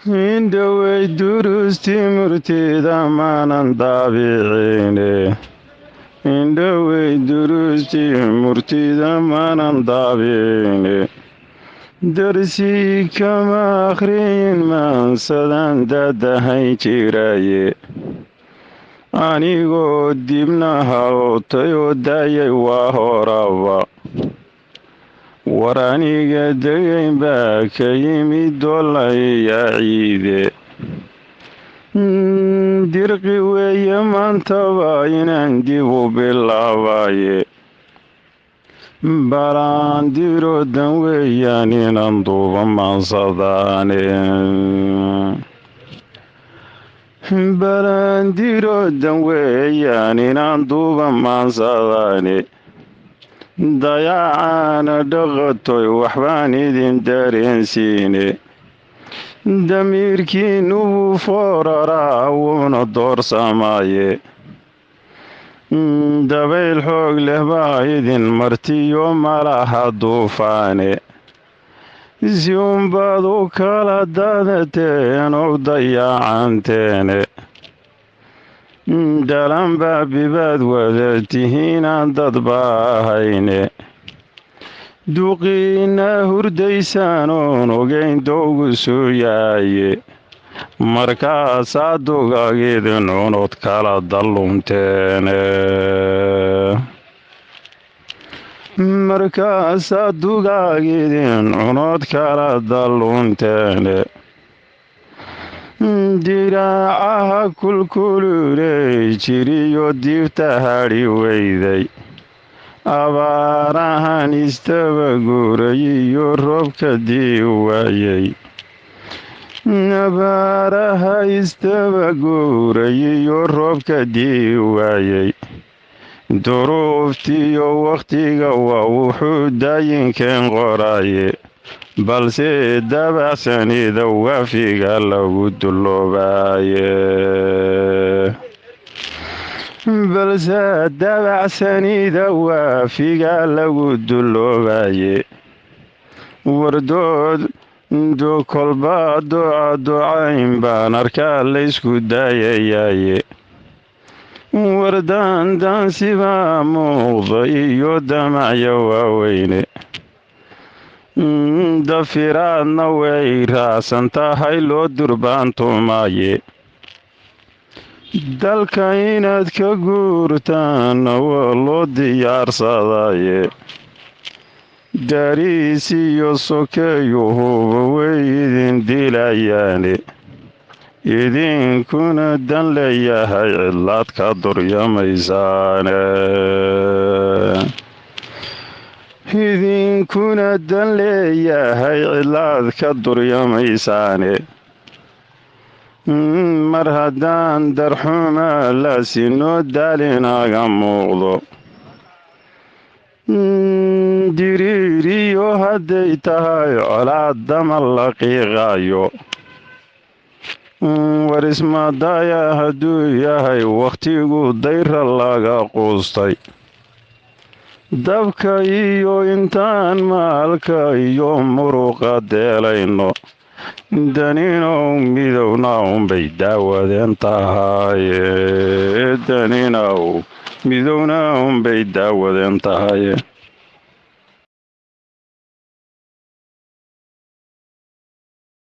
indhowey duruustii murtida maanan daabiciine indhowey duruustii murtida maanan daabiciine darsii kama akhriyin maansadan daadahayn jiraye anigoo dibnaha ootayoo daayay waa horaba war aniga degayn baa ka yimid doolaya ciide dirqi weeye maantaba inaan dib u bilaabaye balaandirodan weeyaan inaan duuba mansadaane balaandirodan weeyaan inaan duuba maansadaane dayacaana dhaqatoy waxbaan idin dareensiine damiirkiinnu wuu fooraraa wuuna doorsamaaye dabayl xoog leh baa idin martiyo malaha duufaane si unbaad u kala daadateen oo dayacanteene dhalanbaabibaad wada tihiinaan dadba ahayne duqiina hurdaysaan oon ogayn dowgu suu yaaye markaasaa dugaagidin cunod kala dallumteene markaasaa dugaagidin cunod kala dallunteene diraacaha kulkululey jiriyo diibta hadhi weyday abaarahan istabaguurayiyo roobka dii waayey abaaraha istabaguurayiyo roobka dii waayey duruuftiyo wakhtiga waa wuxuu daayinkeen qoraaye balse dabacsanida waafiga lagu dulloobaye balse dabacsanida waafiga lagu dulloobaye wardood kolba ducayn baan arkaa laysku daayayaye wardaandaansibaa muuqda iyo damacyo waaweyne dafiraadna way raacsan tahay loo durbaantumaaye dalka inaad ka guurtaanna waa loo diyaarsadaye dariis iyo sokeeyuhuba way idin dilayaane idinkuna dan leeyahay cidlaad ka duryamaysaane idinkuna dan leeyahay cidlaad ka duryamaysaane mar haddaan darxuma laasinoo daalinaga muuqdo diriiriyo hadday tahay colaad dama la qiiqaayo warismadaya hadduu yahay wakhtigu dayra laga quustay dabka iyo intaan maalka iyo muruqa deelayno daninow midowna unbay daawadeen tahaye daninow midowna unbay daawadeen tahaye